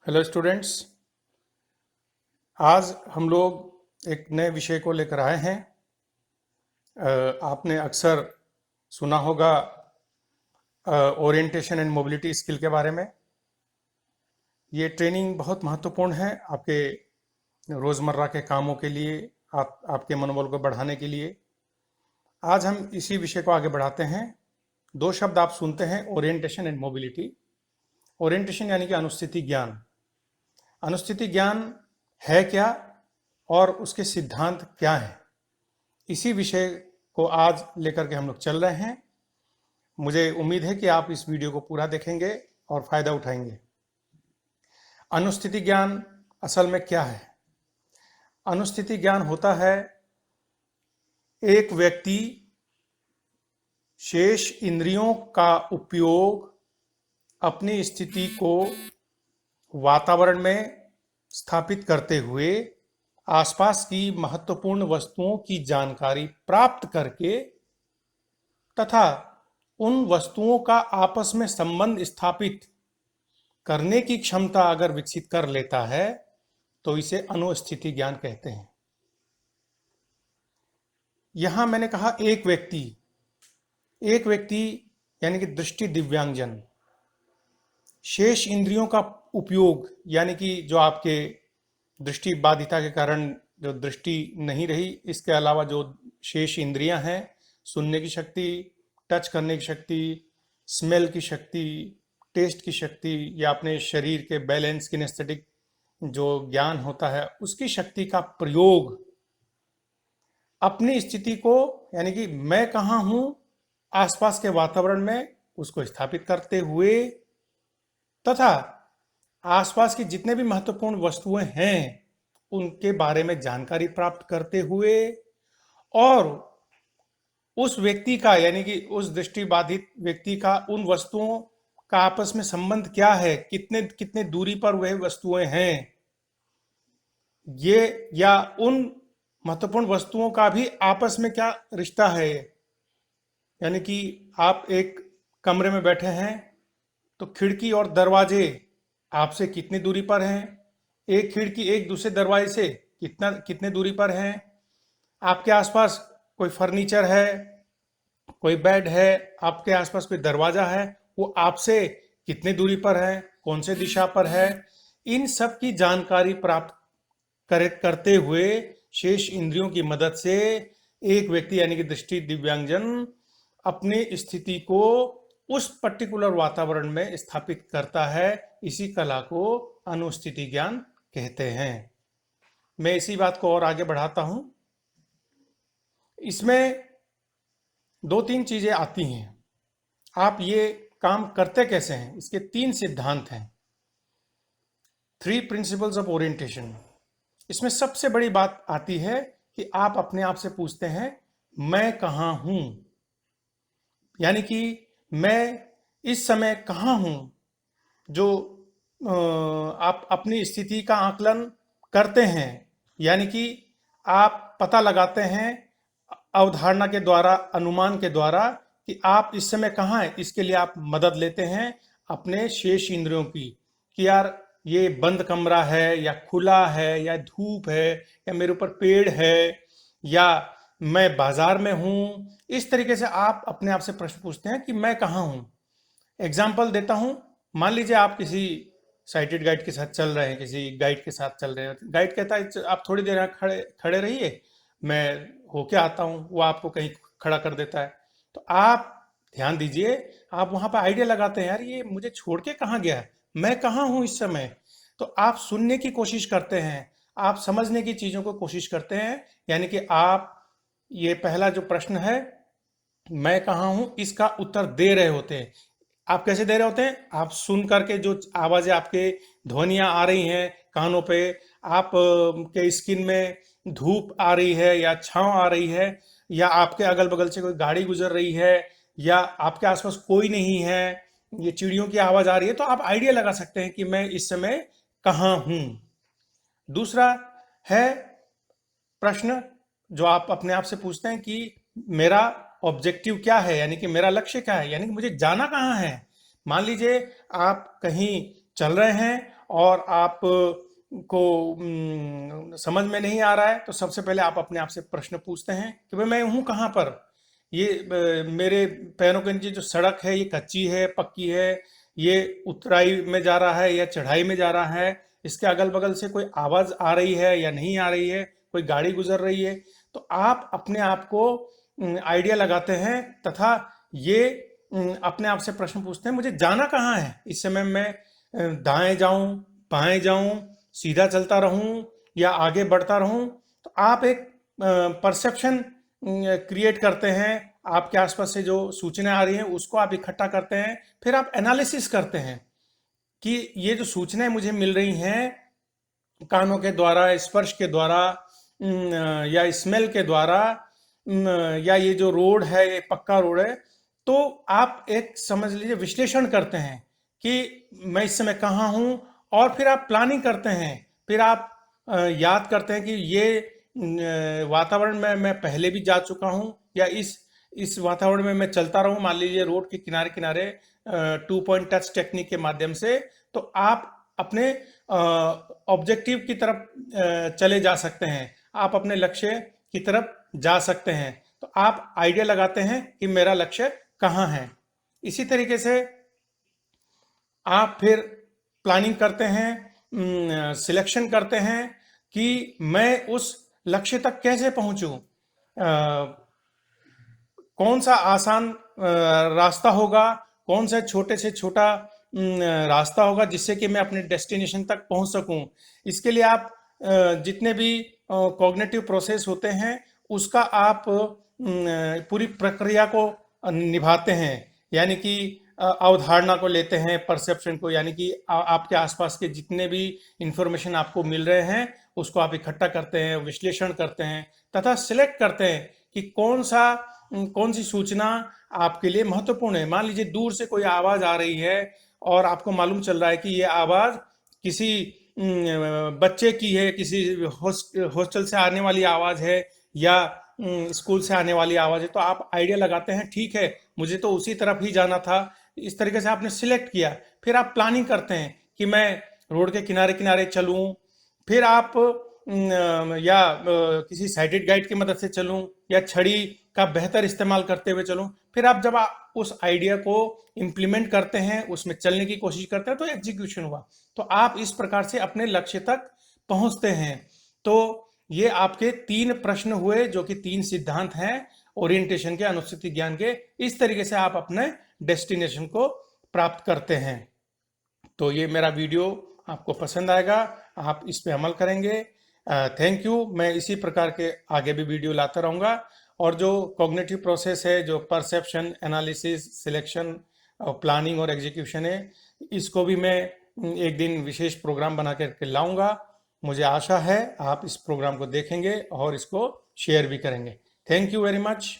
Hello students. आज हम लोग एक नए विषय को लेकर आए हैं। आपने अक्सर सुना होगा ओरिएंटेशन एंड मोबिलिटी स्किल के बारे में। ये ट्रेनिंग बहुत महत्वपूर्ण है आपके रोज़मर्रा के कामों के लिए, आपके मनोबल को बढ़ाने के लिए। आज हम इसी विषय को आगे बढ़ाते हैं। दो शब्द आप सुनते हैं, ओरिएंटेशन एंड मोबिलिटी। ओरिएंटेशन यानी कि अनुस्थिति ज्ञान। अनुस्थिति ज्ञान है क्या और उसके सिद्धांत क्या हैं, इसी विषय को आज लेकर के हम लोग चल रहे हैं। मुझे उम्मीद है कि आप इस वीडियो को पूरा देखेंगे और फायदा उठाएंगे। अनुस्थिति ज्ञान असल में क्या है? अनुस्थिति ज्ञान होता है एक व्यक्ति शेष इंद्रियों का उपयोग अपनी स्थिति को वातावरण में स्थापित करते हुए आसपास की महत्वपूर्ण वस्तुओं की जानकारी प्राप्त करके तथा उन वस्तुओं का आपस में संबंध स्थापित करने की क्षमता अगर विकसित कर लेता है तो इसे अनुस्थिति ज्ञान कहते हैं। यहां मैंने कहा एक व्यक्ति यानी कि दृष्टि दिव्यांगजन शेष इंद्रियों का उपयोग, यानी कि जो आपके दृष्टि बाधिता के कारण जो दृष्टि नहीं रही, इसके अलावा जो शेष इंद्रियां हैं, सुनने की शक्ति, टच करने की शक्ति, स्मेल की शक्ति, टेस्ट की शक्ति, या अपने शरीर के बैलेंस किनेस्थेटिक जो ज्ञान होता है उसकी शक्ति का प्रयोग अपनी स्थिति को, यानी कि मैं कहाँ हूं आसपास के वातावरण में, उसको स्थापित करते हुए तथा आसपास की जितने भी महत्वपूर्ण वस्तुएं हैं उनके बारे में जानकारी प्राप्त करते हुए और उस व्यक्ति का, यानी कि उस दृष्टिबाधित व्यक्ति का उन वस्तुओं का आपस में संबंध क्या है, कितने कितने दूरी पर वह वस्तुएं हैं, ये या उन महत्वपूर्ण वस्तुओं का भी आपस में क्या रिश्ता है। यानी कि आप एक कमरे में बैठे हैं तो खिड़की और दरवाजे आपसे कितनी दूरी पर हैं, एक खिड़की एक दूसरे दरवाजे से कितने दूरी पर हैं, आपके आसपास कोई फर्नीचर है, कोई बेड है, आपके आसपास कोई दरवाजा है, वो आपसे कितने दूरी पर है, कौन से दिशा पर है, इन सब की जानकारी प्राप्त करते हुए शेष इंद्रियों की मदद से एक व्यक्ति यानी कि दृष्टि दिव्यांगजन अपनी स्थिति को उस पर्टिकुलर वातावरण में स्थापित करता है। इसी कला को अनुस्थिति ज्ञान कहते हैं। मैं इसी बात को और आगे बढ़ाता हूं। इसमें दो तीन चीजें आती हैं। आप ये काम करते कैसे हैं, इसके तीन सिद्धांत हैं। 3 प्रिंसिपल्स ऑफ ओरिएंटेशन। इसमें सबसे बड़ी बात आती है कि आप अपने आप से पूछते हैं मैं कहां हूं, यानी कि मैं इस समय कहां हूं। जो आप अपनी स्थिति का आकलन करते हैं, यानी कि आप पता लगाते हैं अवधारणा के द्वारा, अनुमान के द्वारा कि आप इस समय कहाँ हैं। इसके लिए आप मदद लेते हैं अपने शेष इंद्रियों की कि यार ये बंद कमरा है या खुला है या धूप है या मेरे ऊपर पेड़ है या मैं बाजार में हूं। इस तरीके से आप अपने आप से प्रश्न पूछते हैं कि मैं कहाँ हूं। एग्जाम्पल देता हूं। मान लीजिए आप किसी साइटेड गाइड के साथ चल रहे हैं, किसी गाइड के साथ चल रहे हैं। गाइड कहता है आप थोड़ी देर यहाँ खड़े खड़े रहिए, मैं होके आता हूँ। वो आपको कहीं खड़ा कर देता है। तो आप ध्यान दीजिए, आप वहां पर आइडिया लगाते हैं यार ये मुझे छोड़ के कहाँ गया, मैं कहाँ हूँ इस समय। तो आप सुनने की कोशिश करते हैं, आप समझने की चीजों को कोशिश करते हैं। यानी कि आप ये पहला जो प्रश्न है मैं कहाँ हूं, इसका उत्तर दे रहे होते हैं। आप कैसे दे रहे होते हैं? आप सुन करके जो आवाजें, आपके ध्वनियां आ रही हैं कानों पे, आप के स्किन में धूप आ रही है या छांव आ रही है, या आपके अगल बगल से कोई गाड़ी गुजर रही है, या आपके आसपास कोई नहीं है, ये चिड़ियों की आवाज आ रही है, तो आप आइडिया लगा सकते हैं कि मैं इस समय कहाँ हूं। दूसरा है प्रश्न जो आप अपने आप से पूछते हैं कि मेरा ऑब्जेक्टिव क्या है, यानी कि मेरा लक्ष्य क्या है, यानी कि मुझे जाना कहाँ है। मान लीजिए आप कहीं चल रहे हैं और आप को समझ में नहीं आ रहा है, तो सबसे पहले आप अपने आप से प्रश्न पूछते हैं कि भाई मैं हूँ कहाँ पर, ये मेरे पैरों के नीचे जो सड़क है ये कच्ची है, पक्की है, ये उतराई में जा रहा है या चढ़ाई में जा रहा है, इसके अगल बगल से कोई आवाज आ रही है या नहीं आ रही है, कोई गाड़ी गुजर रही है। तो आप अपने आप को आइडिया लगाते हैं तथा ये अपने आप से प्रश्न पूछते हैं मुझे जाना कहाँ है, इस समय मैं दाएं जाऊं, बाएं जाऊं, सीधा चलता रहूं या आगे बढ़ता रहूं। तो आप एक परसेप्शन क्रिएट करते हैं, आपके आसपास से जो सूचनाएं आ रही हैं उसको आप इकट्ठा करते हैं, फिर आप एनालिसिस करते हैं कि ये जो सूचनाएं मुझे मिल रही हैं कानों के द्वारा, स्पर्श के द्वारा या स्मेल के द्वारा, या ये जो रोड है ये पक्का रोड है, तो आप एक समझ लीजिए विश्लेषण करते हैं कि मैं इस समय कहाँ हूँ, और फिर आप प्लानिंग करते हैं, फिर आप याद करते हैं कि ये वातावरण में मैं पहले भी जा चुका हूँ, या इस वातावरण में मैं चलता रहूं, मान लीजिए रोड के किनारे किनारे 2 पॉइंट टच टेक्निक के माध्यम से, तो आप अपने ऑब्जेक्टिव की तरफ चले जा सकते हैं, आप अपने लक्ष्य की तरफ जा सकते हैं। तो आप आइडिया लगाते हैं कि मेरा लक्ष्य कहाँ है। इसी तरीके से आप फिर प्लानिंग करते हैं, सिलेक्शन करते हैं कि मैं उस लक्ष्य तक कैसे पहुंचूं, कौन सा आसान रास्ता होगा, कौन सा छोटे से छोटा रास्ता होगा जिससे कि मैं अपने डेस्टिनेशन तक पहुंच सकूं। इसके लिए आप जितने भी कॉग्निटिव प्रोसेस होते हैं उसका आप पूरी प्रक्रिया को निभाते हैं, यानी कि अवधारणा को लेते हैं, परसेप्शन को, यानी कि आपके आसपास के जितने भी इंफॉर्मेशन आपको मिल रहे हैं उसको आप इकट्ठा करते हैं, विश्लेषण करते हैं तथा सिलेक्ट करते हैं कि कौन सी सूचना आपके लिए महत्वपूर्ण है। मान लीजिए दूर से कोई आवाज आ रही है और आपको मालूम चल रहा है कि ये आवाज किसी बच्चे की है, किसी हॉस्टल से आने वाली आवाज है या स्कूल से आने वाली आवाज है, तो आप आइडिया लगाते हैं ठीक है मुझे तो उसी तरफ ही जाना था। इस तरीके से आपने सिलेक्ट किया, फिर आप प्लानिंग करते हैं कि मैं रोड के किनारे किनारे चलूं, फिर आप या किसी साइटेड गाइड की मदद से चलूं या छड़ी का बेहतर इस्तेमाल करते हुए चलूं। फिर आप जब आप उस आइडिया को इम्प्लीमेंट करते हैं, उसमें चलने की कोशिश करते हैं, तो एग्जीक्यूशन हुआ। तो आप इस प्रकार से अपने लक्ष्य तक पहुंचते हैं। तो ये आपके 3 प्रश्न हुए जो कि 3 सिद्धांत हैं ओरिएंटेशन के, अनुस्थिति ज्ञान के। इस तरीके से आप अपने डेस्टिनेशन को प्राप्त करते हैं। तो ये मेरा वीडियो आपको पसंद आएगा, आप इस पे अमल करेंगे। Thank you. मैं इसी प्रकार के आगे भी वीडियो लाता रहूँगा, और जो कॉग्निटिव प्रोसेस है, जो परसेप्शन, एनालिसिस, सिलेक्शन, प्लानिंग और एग्जीक्यूशन है, इसको भी मैं एक दिन विशेष प्रोग्राम बना करके लाऊंगा। मुझे आशा है आप इस प्रोग्राम को देखेंगे और इसको शेयर भी करेंगे। Thank you very much.